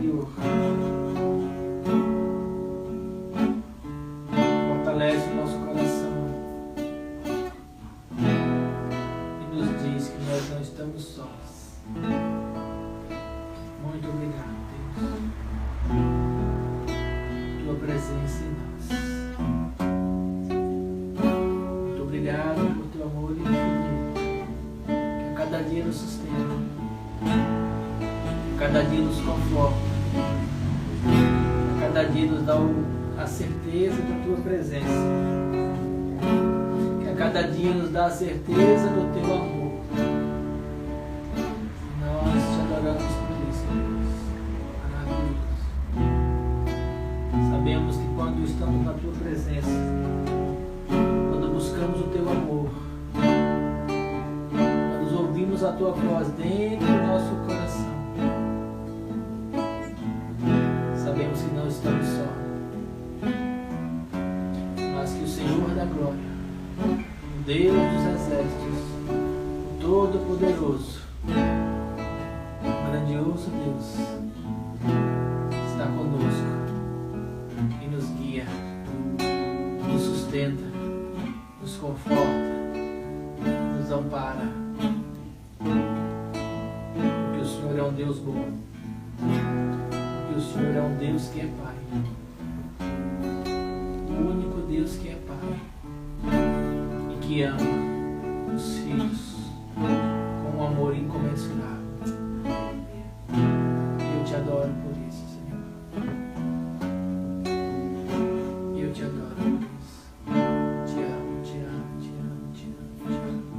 interior. Fortalece o nosso coração e nos diz que nós não estamos sós. Muito obrigado, Deus, por tua presença em nós. Muito obrigado por teu amor infinito, que a cada dia nos sustenta, que a cada dia nos conforta, que a cada dia nos dá a certeza da tua presença, que a cada dia nos dá a certeza do teu amor. Nós te adoramos por isso, Deus. Maravilhoso. Sabemos que quando estamos na tua presença, quando buscamos o teu amor, quando ouvimos a tua voz dentro do nosso coração, sabemos que não estamos só, mas que o Senhor da glória, o Deus dos exércitos, o Todo-Poderoso, o grandioso Deus, está conosco e nos guia, nos sustenta, nos conforta, nos ampara, porque o Senhor é um Deus bom, porque o Senhor é um Deus que é Pai, o único Deus que é Pai e que ama os filhos com um amor incomensurável. Eu te adoro por isso, Senhor. Eu te adoro por isso. Te amo, te amo, te amo, te amo, te amo.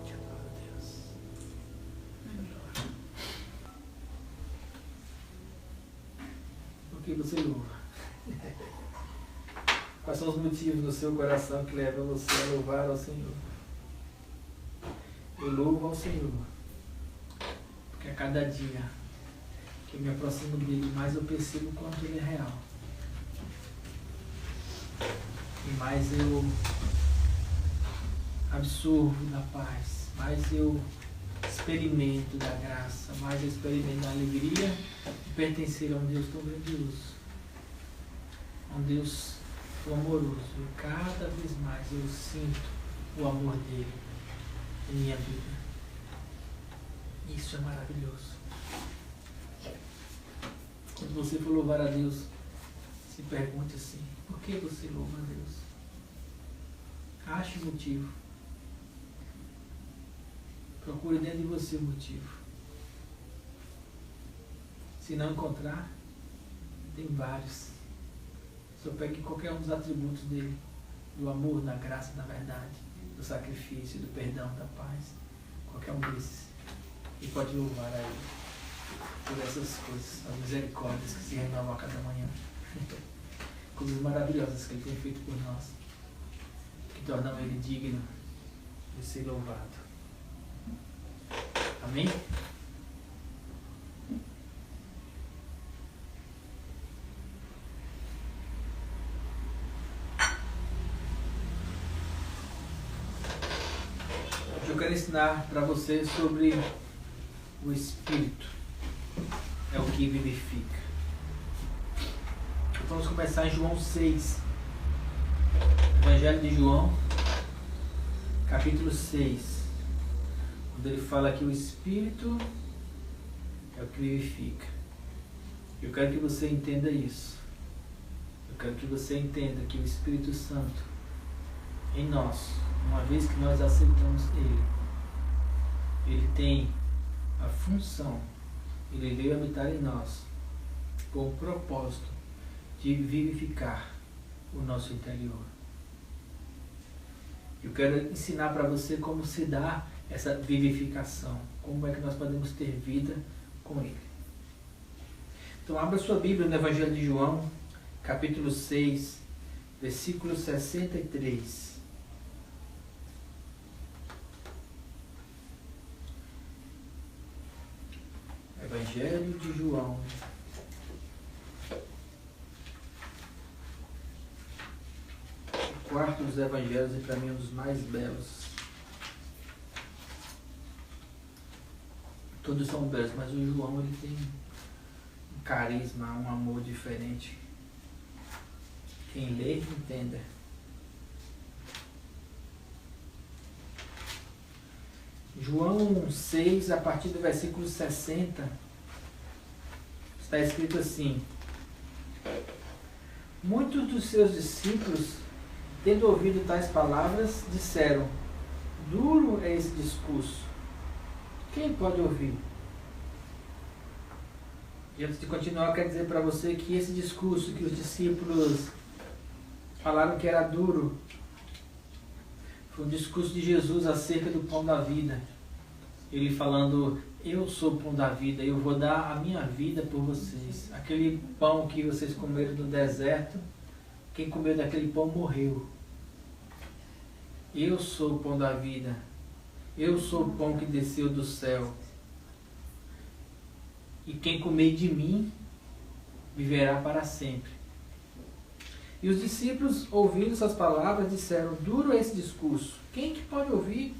Te adoro, Deus. Te adoro. Por que você louva? Quais são os motivos no seu coração que levam você a louvar ao Senhor? Eu louvo ao Senhor, porque a cada dia que eu me aproximo dele, mais eu percebo o quanto ele é real. E mais eu absorvo da paz, mais eu experimento da graça, mais eu experimento da alegria de pertencer a um Deus tão grandioso, a um Deus tão amoroso. E cada vez mais eu sinto o amor dele em minha vida. Isso é maravilhoso. Quando você for louvar a Deus, se pergunte assim: por que você louva a Deus? Ache o motivo. Procure dentro de você o motivo. Se não encontrar, tem vários. Só pegue qualquer um dos atributos dele: do amor, da graça, da verdade, do sacrifício, do perdão, da paz. Qualquer um desses. E pode louvar a ele por essas coisas, as misericórdias que se renovam a cada manhã. Coisas maravilhosas que ele tem feito por nós, que tornam ele digno de ser louvado. Amém? Eu quero ensinar para você sobre o Espírito. É o que vivifica. Vamos começar em João 6. Evangelho de João, capítulo 6. Quando ele fala que o Espírito é o que vivifica. Eu quero que você entenda isso. Eu quero que você entenda que o Espírito Santo em nós, uma vez que nós aceitamos ele tem a função, ele veio habitar em nós com o propósito de vivificar o nosso interior. Eu quero ensinar para você como se dá essa vivificação, como é que nós podemos ter vida com ele. Então abra sua Bíblia no Evangelho de João, capítulo 6, versículo 63. Evangelho de João, o quarto dos evangelhos, e para mim um dos mais belos. Todos são belos, mas o João ele tem um carisma, um amor diferente. Quem lê, entenda. João 6, a partir do versículo 60, está escrito assim: muitos dos seus discípulos, tendo ouvido tais palavras, disseram: duro é esse discurso, quem pode ouvir? E antes de continuar, eu quero dizer para você que esse discurso que os discípulos falaram que era duro, foi um discurso de Jesus acerca do pão da vida. Ele falando: eu sou o pão da vida, eu vou dar a minha vida por vocês. Aquele pão que vocês comeram no deserto, quem comeu daquele pão morreu. Eu sou o pão da vida. Eu sou o pão que desceu do céu. E quem comer de mim, viverá para sempre. E os discípulos, ouvindo essas palavras, disseram: duro é esse discurso, quem que pode ouvir?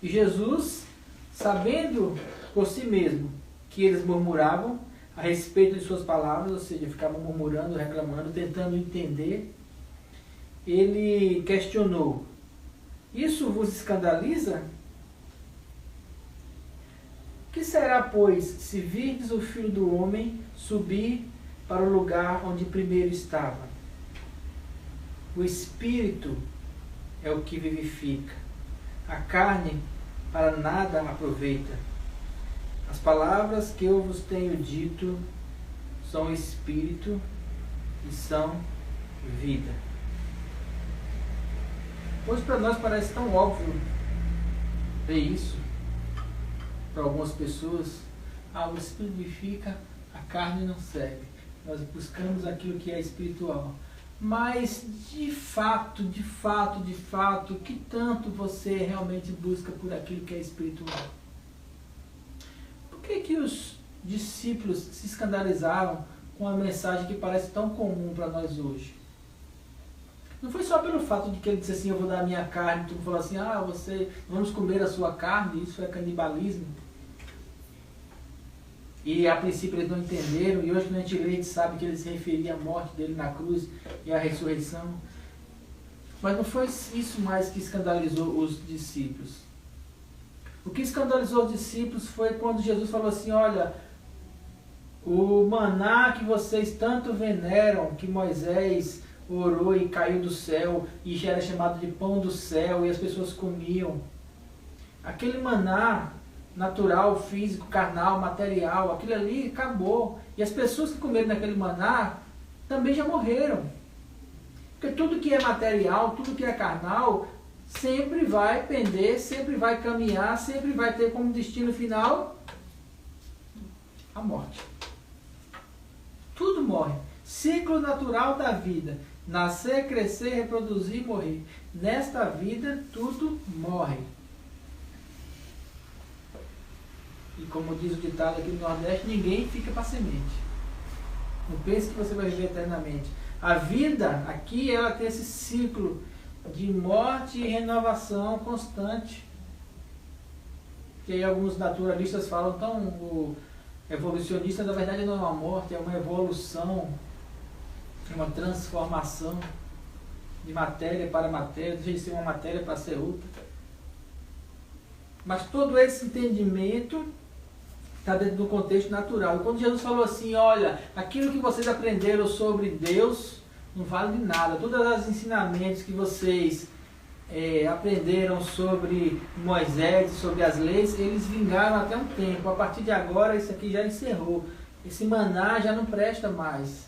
E Jesus, sabendo por si mesmo que eles murmuravam a respeito de suas palavras, ou seja, ficavam murmurando, reclamando, tentando entender, ele questionou: isso vos escandaliza? Que será, pois, se virdes o Filho do Homem subir para o lugar onde primeiro estava? O Espírito é o que vivifica, a carne para nada aproveita. As palavras que eu vos tenho dito são Espírito e são vida. Hoje para nós parece tão óbvio ver isso. Para algumas pessoas, o Espírito vivifica, a carne não serve. Nós buscamos aquilo que é espiritual. Mas, de fato, que tanto você realmente busca por aquilo que é espiritual? Por que os discípulos se escandalizaram com a mensagem que parece tão comum para nós hoje? Não foi só pelo fato de que ele disse assim: eu vou dar a minha carne, e tu falou assim: vamos comer a sua carne, isso é canibalismo. E a princípio eles não entenderam, e hoje quando a gente lê, a gente sabe que ele se referia à morte dele na cruz e à ressurreição. Mas não foi isso mais que escandalizou os discípulos. O que escandalizou os discípulos foi quando Jesus falou assim: olha, o maná que vocês tanto veneram, que Moisés orou e caiu do céu, e já era chamado de pão do céu, e as pessoas comiam. Aquele maná natural, físico, carnal, material, aquilo ali acabou. E as pessoas que comeram daquele maná também já morreram. Porque tudo que é material, tudo que é carnal, sempre vai pender, sempre vai caminhar, sempre vai ter como destino final a morte. Tudo morre. Ciclo natural da vida. Nascer, crescer, reproduzir e morrer. Nesta vida, tudo morre. E como diz o ditado aqui no Nordeste, ninguém fica para semente. Não pense que você vai viver eternamente. A vida aqui, ela tem esse ciclo de morte e renovação constante. Que aí alguns naturalistas falam, então o evolucionista na verdade não é uma morte, é uma evolução, é uma transformação de matéria para matéria, deixa de ser uma matéria para ser outra. Mas todo esse entendimento está dentro do contexto natural. E quando Jesus falou assim: olha, aquilo que vocês aprenderam sobre Deus não vale de nada. Todos os ensinamentos que vocês aprenderam sobre Moisés, sobre as leis, eles vingaram até um tempo. A partir de agora, isso aqui já encerrou. Esse maná já não presta mais.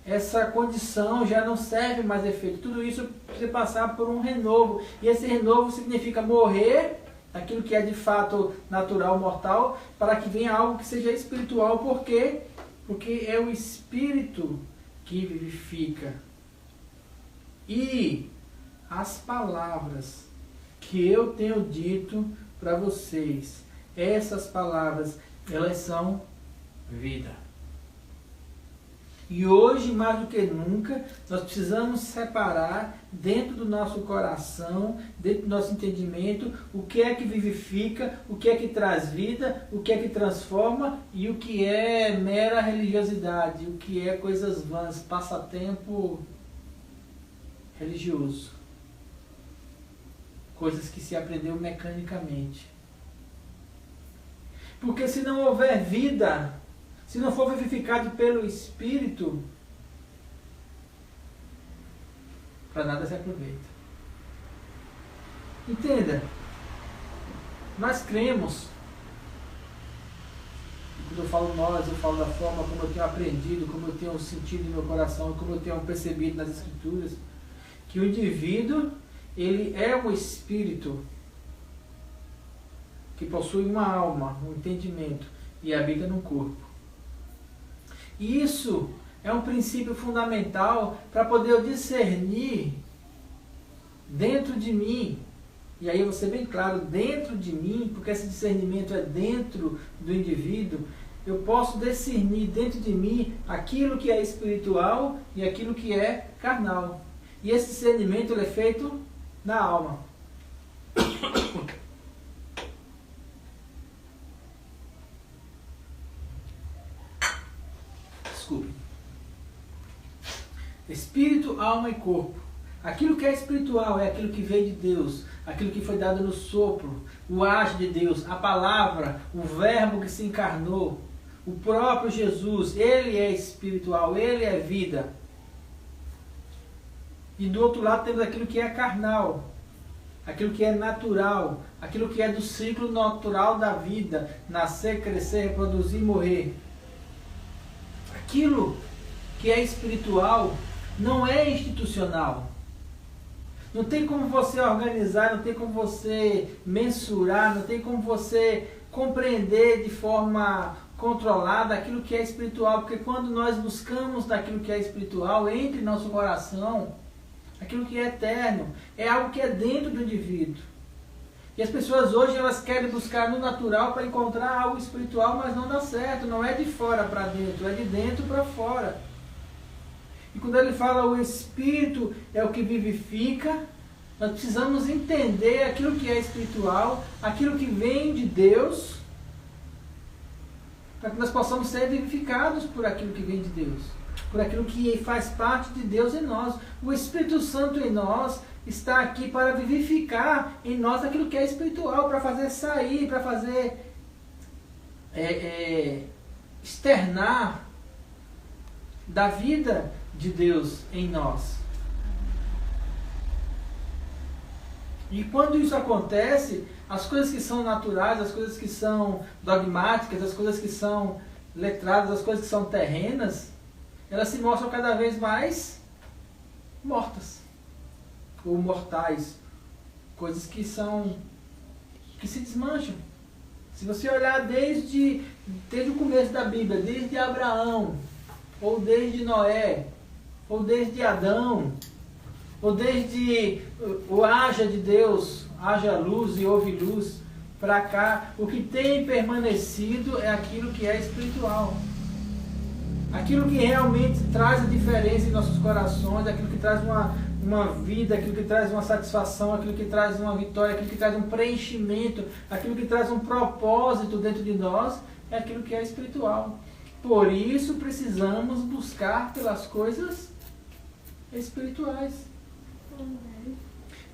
Essa condição já não serve mais efeito. Tudo isso precisa passar por um renovo. E esse renovo significa morrer aquilo que é de fato natural, mortal, para que venha algo que seja espiritual. Por quê? Porque é o Espírito que vivifica. E as palavras que eu tenho dito para vocês, essas palavras, elas são vida. E hoje, mais do que nunca, nós precisamos separar dentro do nosso coração, dentro do nosso entendimento, o que é que vivifica, o que é que traz vida, o que é que transforma e o que é mera religiosidade, o que é coisas vãs, passatempo religioso. Coisas que se aprendeu mecanicamente. Porque se não houver vida, se não for vivificado pelo Espírito, para nada se aproveita. Entenda, nós cremos, quando eu falo nós, eu falo da forma como eu tenho aprendido, como eu tenho sentido no meu coração, como eu tenho percebido nas Escrituras, que o indivíduo, ele é um espírito que possui uma alma, um entendimento e habita no corpo. E isso é um princípio fundamental para poder eu discernir dentro de mim, e aí eu vou ser bem claro, dentro de mim, porque esse discernimento é dentro do indivíduo, eu posso discernir dentro de mim aquilo que é espiritual e aquilo que é carnal. E esse discernimento ele é feito na alma. Desculpe. Espírito, alma e corpo. Aquilo que é espiritual é aquilo que veio de Deus, aquilo que foi dado no sopro, o agir de Deus, a palavra, o verbo que se encarnou, o próprio Jesus, ele é espiritual, ele é vida. E do outro lado temos aquilo que é carnal, aquilo que é natural, aquilo que é do ciclo natural da vida, nascer, crescer, reproduzir e morrer. Aquilo que é espiritual não é institucional. Não tem como você organizar, não tem como você mensurar, não tem como você compreender de forma controlada aquilo que é espiritual, porque quando nós buscamos daquilo que é espiritual, entre nosso coração, aquilo que é eterno, é algo que é dentro do indivíduo. E as pessoas hoje elas querem buscar no natural para encontrar algo espiritual, mas não dá certo, não é de fora para dentro, é de dentro para fora. E quando ele fala o Espírito é o que vivifica, nós precisamos entender aquilo que é espiritual, aquilo que vem de Deus, para que nós possamos ser vivificados por aquilo que vem de Deus, por aquilo que faz parte de Deus em nós. O Espírito Santo em nós está aqui para vivificar em nós aquilo que é espiritual, para fazer sair, para fazer externar da vida de Deus em nós. E quando isso acontece, as coisas que são naturais, as coisas que são dogmáticas, as coisas que são letradas, as coisas que são terrenas, elas se mostram cada vez mais mortas ou mortais, coisas que se desmancham. Se você olhar desde o começo da Bíblia, desde Abraão, ou desde Noé, ou desde Adão, ou desde o haja de Deus, haja luz e houve luz, para cá, o que tem permanecido é aquilo que é espiritual. Aquilo que realmente traz a diferença em nossos corações, aquilo que traz uma vida, aquilo que traz uma satisfação, aquilo que traz uma vitória, aquilo que traz um preenchimento, aquilo que traz um propósito dentro de nós, é aquilo que é espiritual. Por isso precisamos buscar pelas coisas espirituais.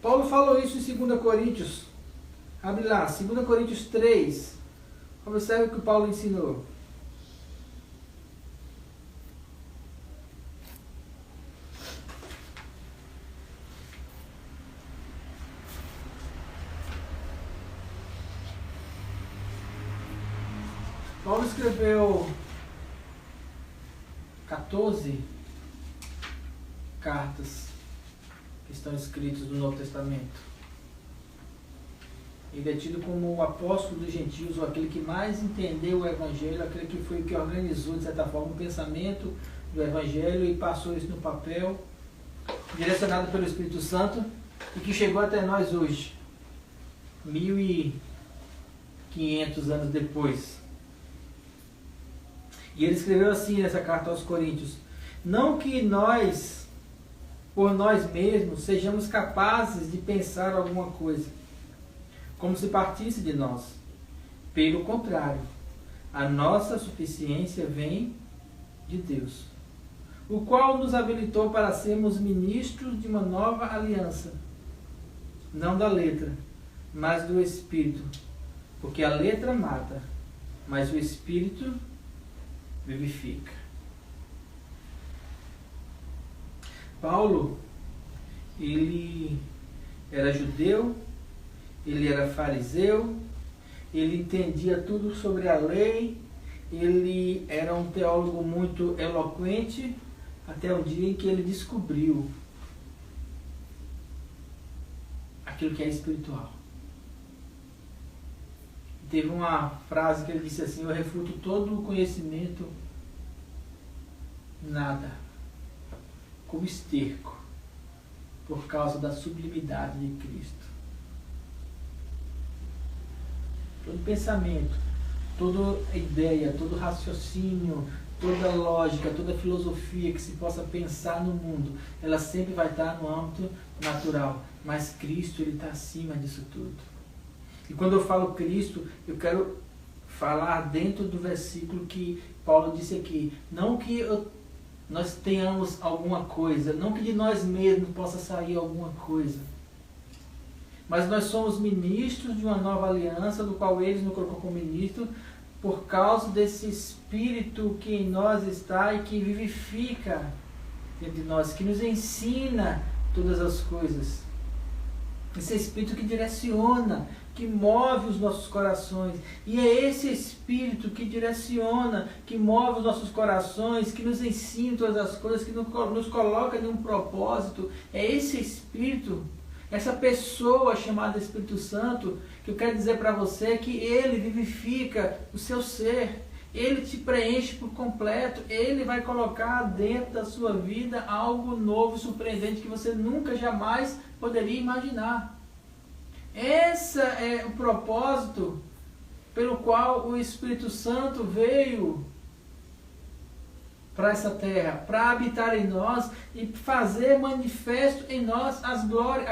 Paulo falou isso em 2 Coríntios. Abre lá, 2 Coríntios 3. Observe o que Paulo ensinou. Paulo escreveu 14 cartas que estão escritas no Novo Testamento. Ele é tido como o apóstolo dos gentios, ou aquele que mais entendeu o Evangelho, aquele que foi que organizou, de certa forma, o pensamento do Evangelho e passou isso no papel, direcionado pelo Espírito Santo, e que chegou até nós hoje, 1500 anos depois. E ele escreveu assim nessa carta aos Coríntios: Não que nós, por nós mesmos, sejamos capazes de pensar alguma coisa, como se partisse de nós. Pelo contrário, a nossa suficiência vem de Deus, o qual nos habilitou para sermos ministros de uma nova aliança, não da letra, mas do Espírito, porque a letra mata, mas o Espírito vivifica. Paulo, ele era judeu, ele era fariseu, ele entendia tudo sobre a lei, ele era um teólogo muito eloquente, até o dia em que ele descobriu aquilo que é espiritual. Teve uma frase que ele disse assim: eu refuto todo o conhecimento, nada, como esterco, por causa da sublimidade de Cristo. Todo pensamento, toda ideia, todo raciocínio, toda lógica, toda filosofia que se possa pensar no mundo, ela sempre vai estar no âmbito natural. Mas Cristo, ele está acima disso tudo. E quando eu falo Cristo, eu quero falar dentro do versículo que Paulo disse aqui. Não que nós tenhamos alguma coisa, não que de nós mesmos possa sair alguma coisa, mas nós somos ministros de uma nova aliança, do qual eles nos colocou como ministro, por causa desse Espírito que em nós está e que vivifica dentro de nós, que nos ensina todas as coisas. Esse Espírito que direciona, que move os nossos corações. E é esse Espírito que direciona, que move os nossos corações, que nos ensina todas as coisas, que nos coloca em um propósito. É esse Espírito, essa pessoa chamada Espírito Santo, que eu quero dizer para você que ele vivifica o seu ser. Ele te preenche por completo. Ele vai colocar dentro da sua vida algo novo, surpreendente, que você nunca, jamais poderia imaginar. Esse é o propósito pelo qual o Espírito Santo veio para essa terra, para habitar em nós e fazer manifesto em nós a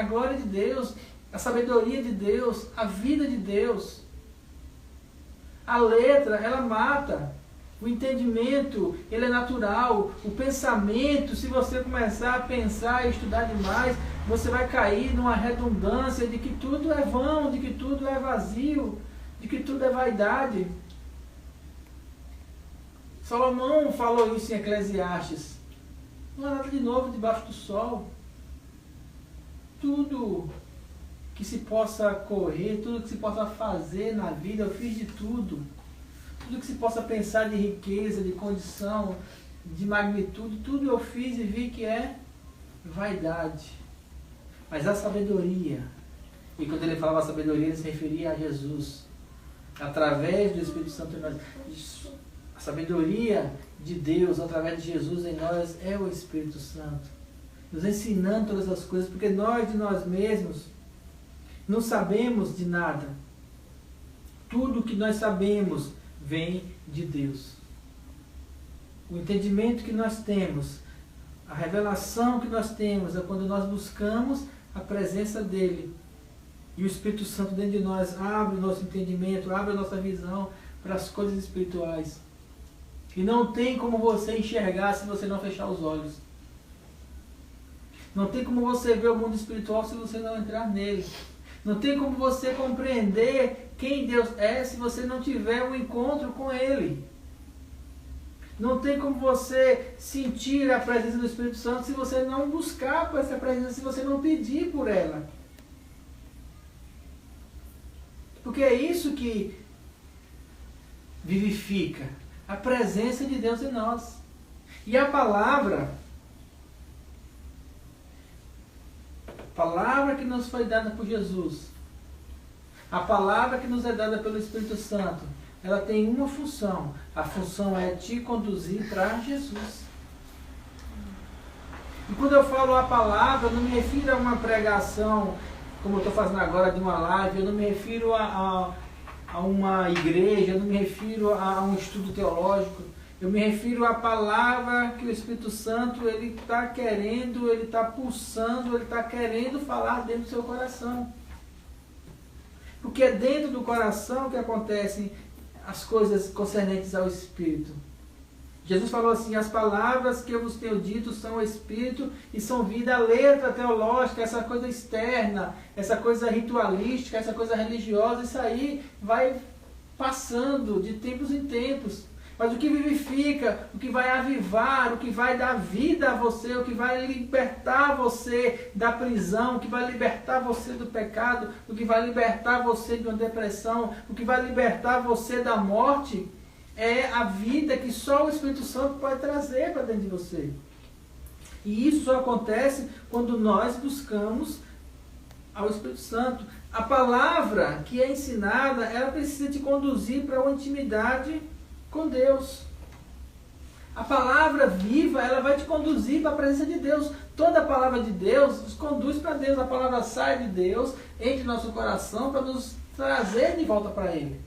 glória de Deus, a sabedoria de Deus, a vida de Deus. A letra, ela mata. O entendimento, ele é natural. O pensamento, se você começar a pensar e estudar demais, você vai cair numa redundância de que tudo é vão, de que tudo é vazio, de que tudo é vaidade. Salomão falou isso em Eclesiastes. Não há nada de novo debaixo do sol. Tudo que se possa correr, tudo que se possa fazer na vida, eu fiz de tudo. Tudo que se possa pensar de riqueza, de condição, de magnitude, tudo eu fiz e vi que é vaidade. Mas a sabedoria, e quando ele falava sabedoria, ele se referia a Jesus. Através do Espírito Santo em nós. A sabedoria de Deus, através de Jesus em nós, é o Espírito Santo. Nos ensinando todas as coisas, porque nós de nós mesmos não sabemos de nada. Tudo que nós sabemos vem de Deus. O entendimento que nós temos, a revelação que nós temos é quando nós buscamos a presença dele. E o Espírito Santo dentro de nós abre o nosso entendimento, abre a nossa visão para as coisas espirituais. E não tem como você enxergar se você não fechar os olhos. Não tem como você ver o mundo espiritual se você não entrar nele. Não tem como você compreender quem Deus é se você não tiver um encontro com Ele. Não tem como você sentir a presença do Espírito Santo se você não buscar por essa presença, se você não pedir por ela. Porque é isso que vivifica a presença de Deus em nós. E a palavra que nos foi dada por Jesus, a palavra que nos é dada pelo Espírito Santo, ela tem uma função. A função é te conduzir para Jesus. E quando eu falo a palavra, eu não me refiro a uma pregação, como eu estou fazendo agora, de uma live, eu não me refiro a uma igreja, eu não me refiro a um estudo teológico, Eu me refiro à palavra que o Espírito Santo ele está querendo, ele está pulsando, ele está querendo falar dentro do seu coração. Porque é dentro do coração que acontecem as coisas concernentes ao Espírito. Jesus falou assim: as palavras que eu vos tenho dito são o Espírito e são vida. A letra teológica, essa coisa externa, essa coisa ritualística, essa coisa religiosa, isso aí vai passando de tempos em tempos. Mas o que vivifica, o que vai avivar, o que vai dar vida a você, o que vai libertar você da prisão, o que vai libertar você do pecado, o que vai libertar você de uma depressão, o que vai libertar você da morte, é a vida que só o Espírito Santo pode trazer para dentro de você. E isso só acontece quando nós buscamos ao Espírito Santo. A palavra que é ensinada, ela precisa te conduzir para uma intimidade com Deus. A palavra viva, ela vai te conduzir para a presença de Deus. Toda a palavra de Deus nos conduz para Deus. A palavra sai de Deus, entra em nosso coração para nos trazer de volta para Ele.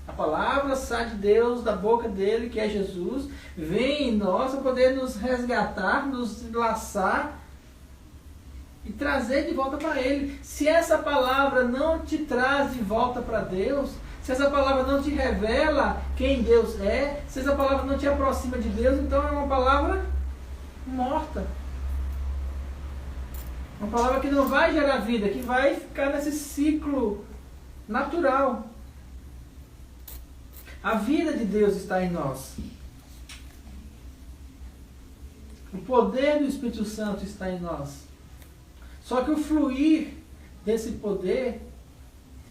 A palavra sai de Deus, da boca dele, que é Jesus, vem em nós para poder nos resgatar, nos laçar e trazer de volta para Ele. Se essa palavra não te traz de volta para Deus, se essa palavra não te revela quem Deus é, se essa palavra não te aproxima de Deus, então é uma palavra morta. Uma palavra que não vai gerar vida, que vai ficar nesse ciclo natural. A vida de Deus está em nós. O poder do Espírito Santo está em nós. Só que o fluir desse poder,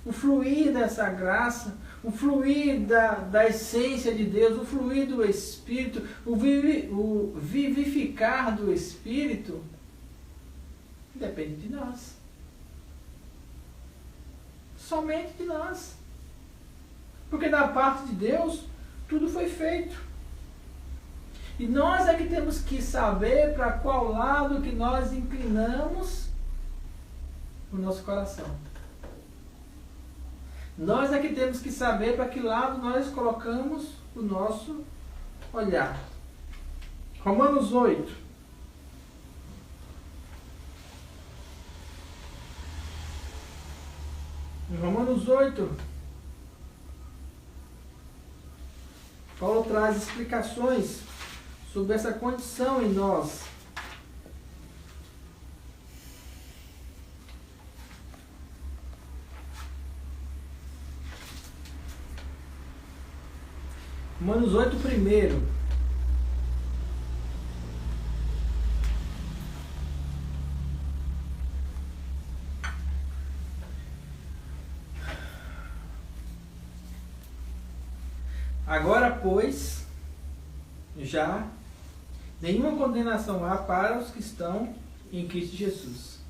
o fluir dessa graça, o fluir da essência de Deus, o fluir do Espírito, o vivificar do Espírito, depende de nós. Somente de nós. Porque da parte de Deus, tudo foi feito. E nós é que temos que saber para qual lado que nós inclinamos o nosso coração. Nós é que temos que saber para que lado nós colocamos o nosso olhar. Romanos 8. Em Romanos 8, Paulo traz explicações sobre essa condição em nós. Romanos 8, primeiro. Agora, pois, já nenhuma condenação há para os que estão em Cristo Jesus.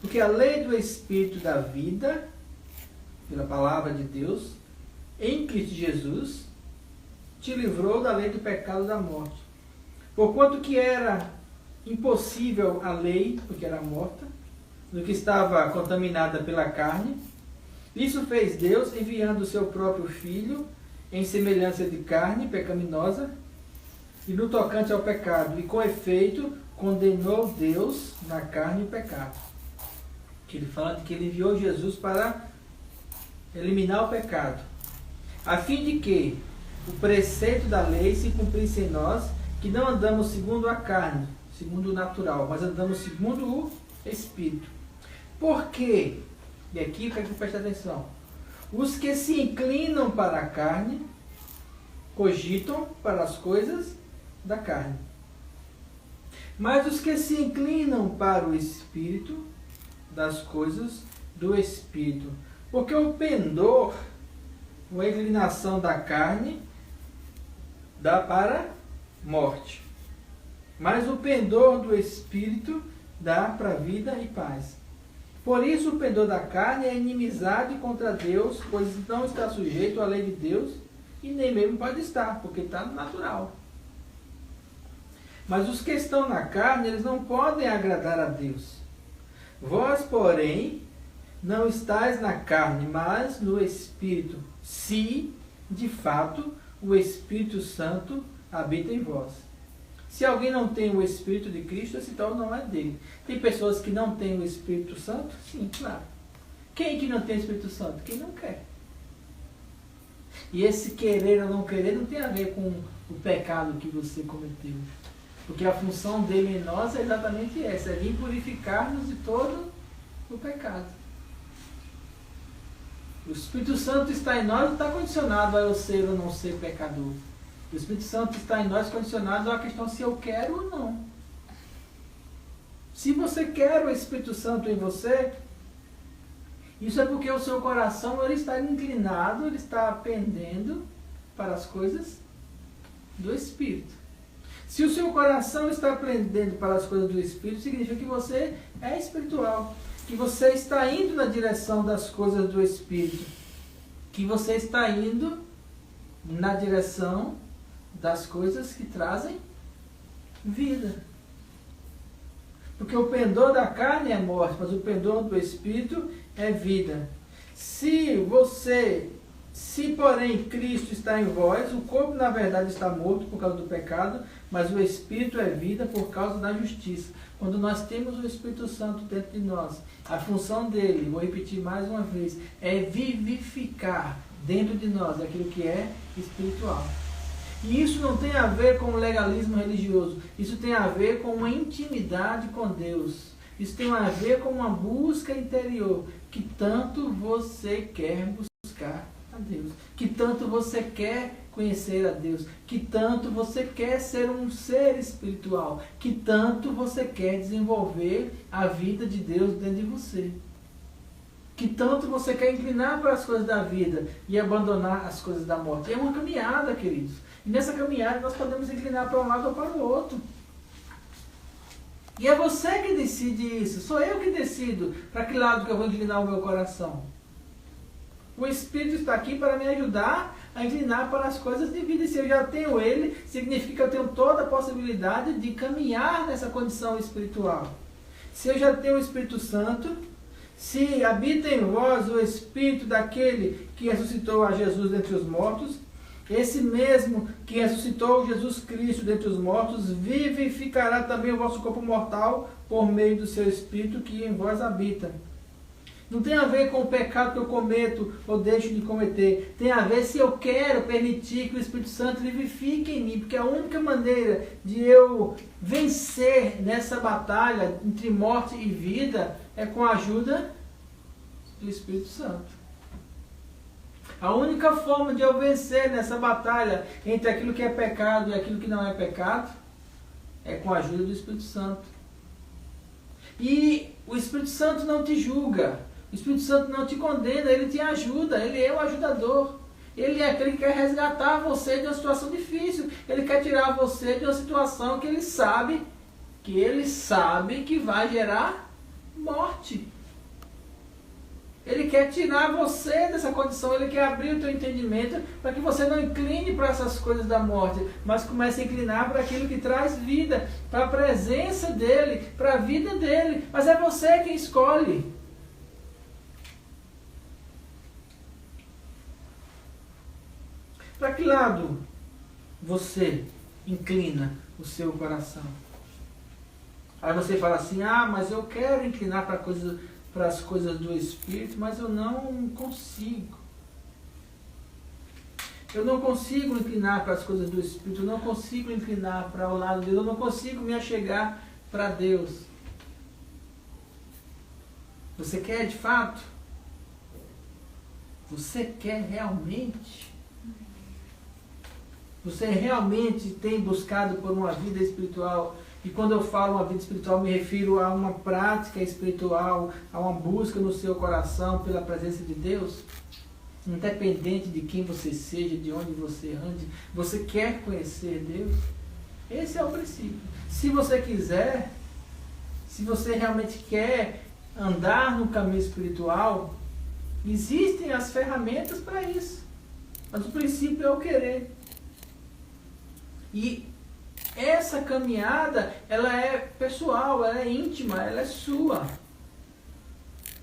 Porque a lei do Espírito da vida, pela palavra de Deus, em Cristo Jesus, te livrou da lei do pecado e da morte. Porquanto que era impossível a lei, porque era morta, no que estava contaminada pela carne, isso fez Deus enviando o seu próprio Filho em semelhança de carne pecaminosa, e no tocante ao pecado, e com efeito, condenou Deus na carne o pecado. Que ele fala de que ele enviou Jesus para eliminar o pecado, a fim de que o preceito da lei se cumprisse em nós, que não andamos segundo a carne, segundo o natural, mas andamos segundo o Espírito. Por quê? E aqui eu quero que preste atenção. Os que se inclinam para a carne, cogitam para as coisas da carne. Mas os que se inclinam para o Espírito, das coisas do Espírito. Porque o pendor, a inclinação da carne, dá para morte. Mas o pendor do Espírito dá para vida e paz. Por isso o pendor da carne é inimizade contra Deus, pois não está sujeito à lei de Deus, e nem mesmo pode estar, porque está no natural. Mas os que estão na carne, eles não podem agradar a Deus. Vós, porém, não estáis na carne, mas no Espírito, se, de fato, o Espírito Santo habita em vós. Se alguém não tem o Espírito de Cristo, esse tal não é dele. Tem pessoas que não têm o Espírito Santo? Sim, claro. Quem que não tem o Espírito Santo? Quem não quer. E esse querer ou não querer não tem a ver com o pecado que você cometeu. Porque a função dele em nós é exatamente essa, é vir purificar-nos de todo o pecado. O Espírito Santo está em nós, não está condicionado a eu ser ou não ser pecador. O Espírito Santo está em nós condicionado à questão se eu quero ou não. Se você quer o Espírito Santo em você, isso é porque o seu coração ele está inclinado, ele está pendendo para as coisas do Espírito. Se o seu coração está pendendo para as coisas do Espírito, significa que você é espiritual. Que você está indo na direção das coisas do Espírito. Que você está indo na direção das coisas que trazem vida. Porque o pendor da carne é morte, mas o pendor do Espírito é vida. Se porém Cristo está em vós, o corpo na verdade está morto por causa do pecado, mas o Espírito é vida por causa da justiça. Quando nós temos o Espírito Santo dentro de nós, a função dele, vou repetir mais uma vez, é vivificar dentro de nós aquilo que é espiritual. E isso não tem a ver com o legalismo religioso, isso tem a ver com uma intimidade com Deus. Isso tem a ver com uma busca interior, que tanto você quer buscar a Deus, que tanto você quer conhecer a Deus, que tanto você quer ser um ser espiritual, que tanto você quer desenvolver a vida de Deus dentro de você. Que tanto você quer inclinar para as coisas da vida e abandonar as coisas da morte. É uma caminhada, queridos. E nessa caminhada nós podemos inclinar para um lado ou para o outro. E é você que decide isso. Sou eu que decido para que lado que eu vou inclinar o meu coração. O Espírito está aqui para me ajudar a inclinar para as coisas de vida. E se eu já tenho ele, significa que eu tenho toda a possibilidade de caminhar nessa condição espiritual. Se eu já tenho o Espírito Santo, se habita em vós o Espírito daquele que ressuscitou a Jesus dentre os mortos, esse mesmo que ressuscitou Jesus Cristo dentre os mortos, vivificará também o vosso corpo mortal por meio do seu Espírito que em vós habita. Não tem a ver com o pecado que eu cometo ou deixo de cometer. Tem a ver se eu quero permitir que o Espírito Santo vivifique em mim. Porque a única maneira de eu vencer nessa batalha entre morte e vida é com a ajuda do Espírito Santo. A única forma de eu vencer nessa batalha entre aquilo que é pecado e aquilo que não é pecado é com a ajuda do Espírito Santo. E o Espírito Santo não te julga. O Espírito Santo não te condena, ele te ajuda, ele é o ajudador. Ele é aquele que quer resgatar você de uma situação difícil. Ele quer tirar você de uma situação que ele sabe que vai gerar morte. Ele quer tirar você dessa condição, ele quer abrir o teu entendimento para que você não incline para essas coisas da morte, mas comece a inclinar para aquilo que traz vida, para a presença dele, para a vida dele. Mas é você quem escolhe. Para que lado você inclina o seu coração? Aí você fala assim, mas eu quero inclinar para as coisas do Espírito, mas eu não consigo. Eu não consigo inclinar para as coisas do Espírito, eu não consigo inclinar para o lado de Deus, eu não consigo me achegar para Deus. Você quer de fato? Você quer realmente? Você realmente tem buscado por uma vida espiritual? E quando eu falo uma vida espiritual, me refiro a uma prática espiritual, a uma busca no seu coração pela presença de Deus? Independente de quem você seja, de onde você ande, você quer conhecer Deus? Esse é o princípio. Se você quiser, se você realmente quer andar no caminho espiritual, existem as ferramentas para isso. Mas o princípio é o querer. E essa caminhada, ela é pessoal, ela é íntima, ela é sua.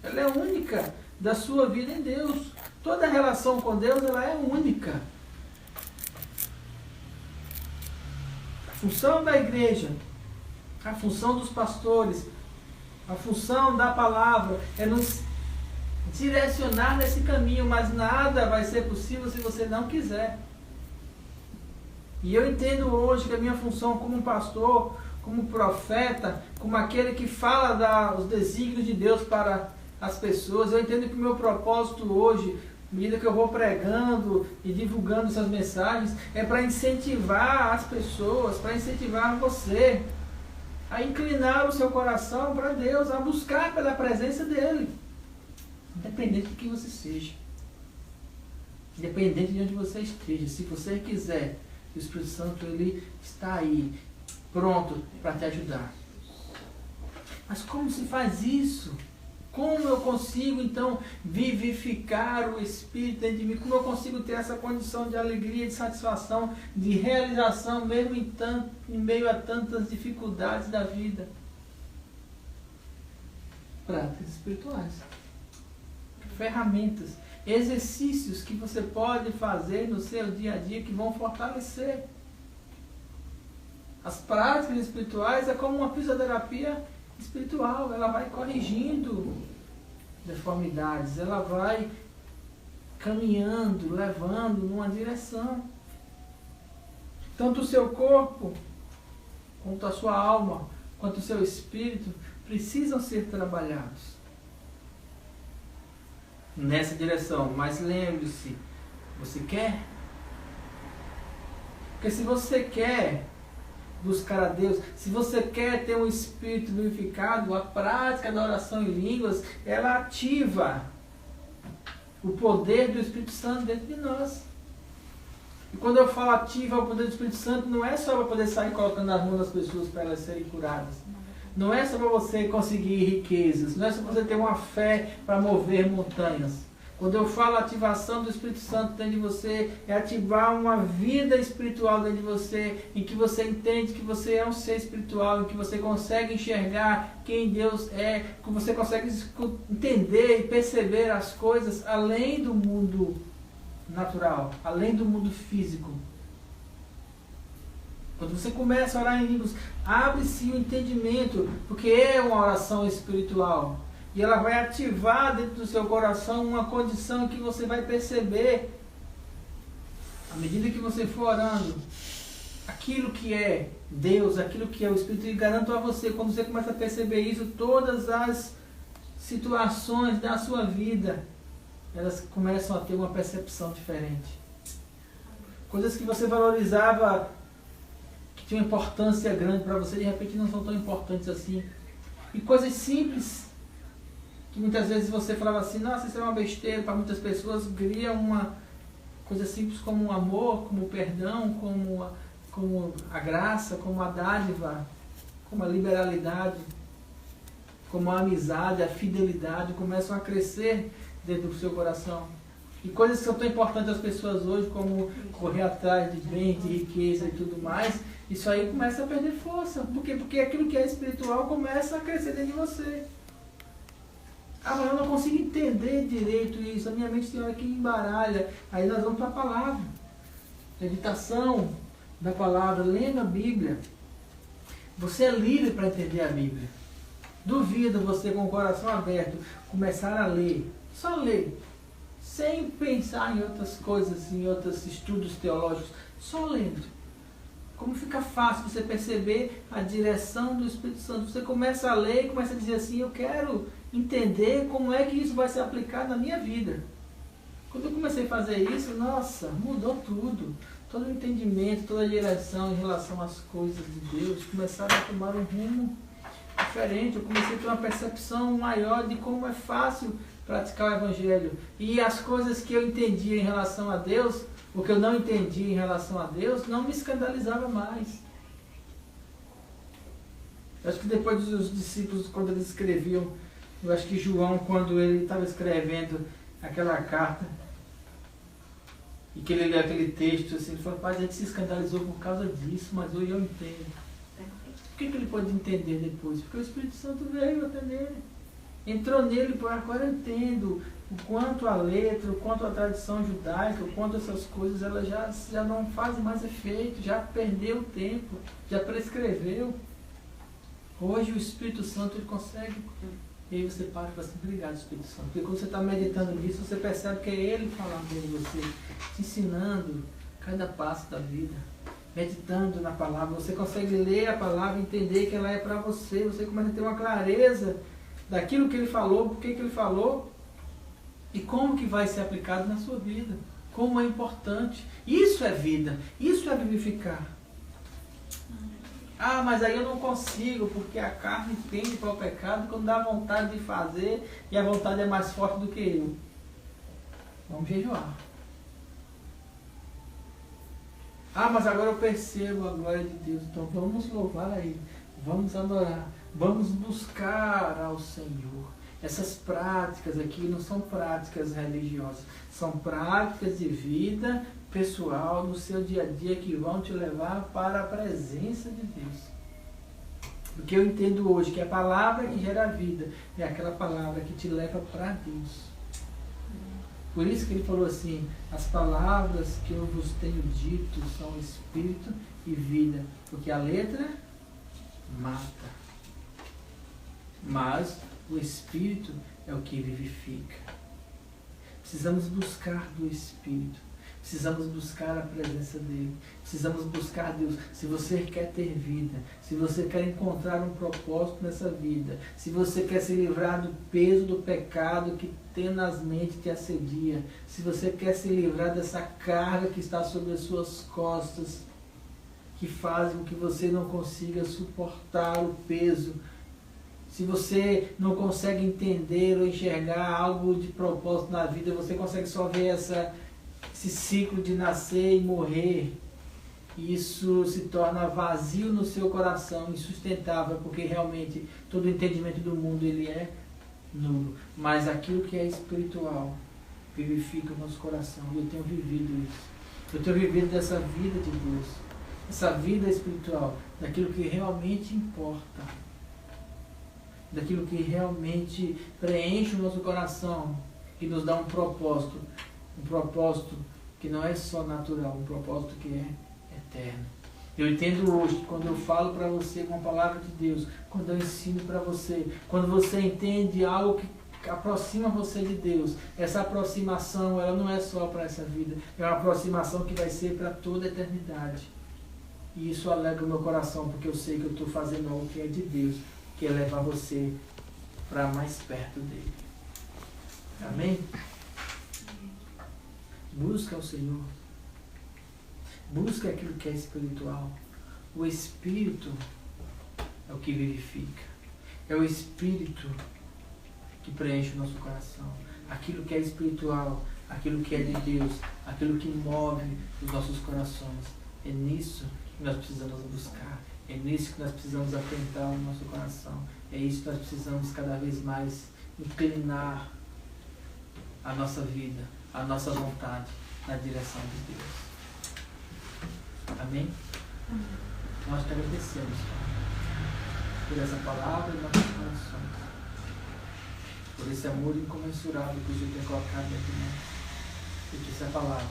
Ela é única da sua vida em Deus. Toda relação com Deus, ela é única. A função da igreja, a função dos pastores, a função da palavra é nos direcionar nesse caminho, mas nada vai ser possível se você não quiser. E eu entendo hoje que a minha função como pastor, como profeta, como aquele que fala os desígnios de Deus para as pessoas, eu entendo que o meu propósito hoje, à medida que eu vou pregando e divulgando essas mensagens, é para incentivar as pessoas, para incentivar você a inclinar o seu coração para Deus, a buscar pela presença dEle, independente de quem você seja, independente de onde você esteja. Se você quiser, o Espírito Santo ele está aí, pronto para te ajudar. Mas como se faz isso? Como eu consigo, então, vivificar o Espírito dentro de mim? Como eu consigo ter essa condição de alegria, de satisfação, de realização, mesmo em meio a tantas dificuldades da vida? Práticas espirituais. Ferramentas, exercícios que você pode fazer no seu dia a dia que vão fortalecer. As práticas espirituais é como uma fisioterapia espiritual, ela vai corrigindo deformidades, ela vai caminhando, levando numa direção. Tanto o seu corpo, quanto a sua alma, quanto o seu espírito precisam ser trabalhados nessa direção. Mas lembre-se, você quer? Porque se você quer buscar a Deus, se você quer ter um espírito vivificado, a prática da oração em línguas, ela ativa o poder do Espírito Santo dentro de nós. E quando eu falo ativa o poder do Espírito Santo, não é só para poder sair colocando nas mãos das pessoas para elas serem curadas. Não é só para você conseguir riquezas, não é só para você ter uma fé para mover montanhas. Quando eu falo ativação do Espírito Santo dentro de você, é ativar uma vida espiritual dentro de você, em que você entende que você é um ser espiritual, em que você consegue enxergar quem Deus é, que você consegue entender e perceber as coisas além do mundo natural, além do mundo físico. Quando você começa a orar em línguas, abre-se o entendimento, porque é uma oração espiritual. E ela vai ativar dentro do seu coração uma condição que você vai perceber, à medida que você for orando, aquilo que é Deus, aquilo que é o Espírito. E garanto a você, quando você começa a perceber isso, todas as situações da sua vida, elas começam a ter uma percepção diferente. Coisas que você valorizava, que tinham importância grande para você, de repente não são tão importantes assim. E coisas simples, que muitas vezes você falava assim, nossa, isso é uma besteira, para muitas pessoas cria uma coisa simples como o amor, como o perdão, como a graça, como a dádiva, como a liberalidade, como a amizade, a fidelidade, começam a crescer dentro do seu coração. E coisas que são tão importantes às pessoas hoje, como correr atrás de bens, de riqueza e tudo mais, isso aí começa a perder força. Por quê? Porque aquilo que é espiritual começa a crescer dentro de você. Ah, mas eu não consigo entender direito isso, a minha mente tem hora que embaralha. Aí nós vamos para a palavra. Meditação da palavra, lendo a Bíblia. Você é livre para entender a Bíblia. Duvido você com o coração aberto começar a ler, só ler, sem pensar em outras coisas, em outros estudos teológicos, só lendo. Como fica fácil você perceber a direção do Espírito Santo. Você começa a ler e começa a dizer assim, eu quero entender como é que isso vai se aplicar na minha vida. Quando eu comecei a fazer isso, nossa, mudou tudo. Todo o entendimento, toda a direção em relação às coisas de Deus começaram a tomar um rumo diferente. Eu comecei a ter uma percepção maior de como é fácil praticar o Evangelho. E as coisas que eu entendia em relação a Deus, o que eu não entendia em relação a Deus, não me escandalizava mais. Eu acho que depois dos discípulos, quando eles escreviam, eu acho que João, quando ele estava escrevendo aquela carta, e que ele leu aquele texto, assim, ele falou, pai, a gente se escandalizou por causa disso, mas hoje eu entendo. Por que ele pode entender depois? Porque o Espírito Santo veio até nele. Entrou nele, por agora eu entendo o quanto a letra, o quanto a tradição judaica, o quanto essas coisas elas já não fazem mais efeito, já perdeu o tempo, já prescreveu. Hoje o Espírito Santo ele consegue, e aí você para e fala assim, obrigado Espírito Santo, porque quando você está meditando nisso, você percebe que é Ele falando em você, te ensinando cada passo da vida, meditando na palavra, você consegue ler a palavra, entender que ela é para você, você começa a ter uma clareza daquilo que Ele falou, por que Ele falou, e como que vai ser aplicado na sua vida, como é importante. Isso é vida, isso é vivificar. Ah, mas aí eu não consigo, porque a carne tende para o pecado quando dá vontade de fazer e a vontade é mais forte do que eu. Vamos jejuar. Ah, mas agora eu percebo a glória de Deus, então vamos louvar a Ele, vamos adorar, vamos buscar ao Senhor. Essas práticas aqui não são práticas religiosas, são práticas de vida pessoal no seu dia a dia que vão te levar para a presença de Deus. Porque eu entendo hoje que a palavra que gera vida é aquela palavra que te leva para Deus. Por isso que ele falou assim, as palavras que eu vos tenho dito são espírito e vida, porque a letra mata, mas o Espírito é o que vivifica. Precisamos buscar do Espírito. Precisamos buscar a presença dEle. Precisamos buscar Deus. Se você quer ter vida, se você quer encontrar um propósito nessa vida, se você quer se livrar do peso do pecado que tenazmente te assedia, se você quer se livrar dessa carga que está sobre as suas costas, que faz com que você não consiga suportar o peso, se você não consegue entender ou enxergar algo de propósito na vida, você consegue só ver esse ciclo de nascer e morrer, e isso se torna vazio no seu coração, insustentável, porque realmente todo o entendimento do mundo ele é nulo. Mas aquilo que é espiritual vivifica o nosso coração, e eu tenho vivido isso. Eu tenho vivido dessa vida de Deus, essa vida espiritual, daquilo que realmente importa, daquilo que realmente preenche o nosso coração, que nos dá um propósito que não é só natural, um propósito que é eterno. Eu entendo hoje que quando eu falo para você com a palavra de Deus, quando eu ensino para você, quando você entende algo que aproxima você de Deus, essa aproximação ela não é só para essa vida, é uma aproximação que vai ser para toda a eternidade. E isso alegra o meu coração, porque eu sei que eu estou fazendo algo que é de Deus, que é levar você para mais perto dele. Amém? Busca o Senhor. Busca aquilo que é espiritual. O Espírito é o que vivifica. É o Espírito que preenche o nosso coração. Aquilo que é espiritual, aquilo que é de Deus, aquilo que move os nossos corações. É nisso que nós precisamos buscar. É nisso que nós precisamos atentar o nosso coração. É isso que nós precisamos cada vez mais inclinar a nossa vida, a nossa vontade na direção de Deus. Amém? Amém. Nós te agradecemos, Pai, por essa palavra e nossos corações, por esse amor incomensurável que o Senhor tem colocado dentro de nós, e que essa palavra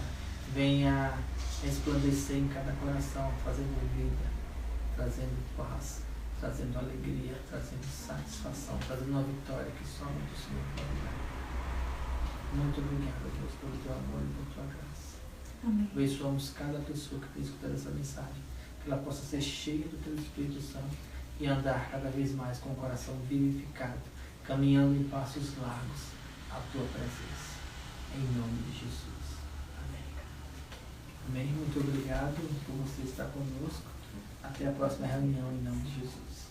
venha resplandecer em cada coração, fazendo vida, trazendo paz, trazendo alegria, trazendo satisfação, trazendo uma vitória que somente o Senhor pode dar. Muito obrigado, Deus, pelo teu amor e por tua graça. Amém. Abençoamos cada pessoa que tem escutado essa mensagem, que ela possa ser cheia do teu Espírito Santo e andar cada vez mais com o coração vivificado, caminhando em passos largos à tua presença. Em nome de Jesus. Amém. Amém. Muito obrigado por você estar conosco. Até a próxima reunião, em nome de Jesus.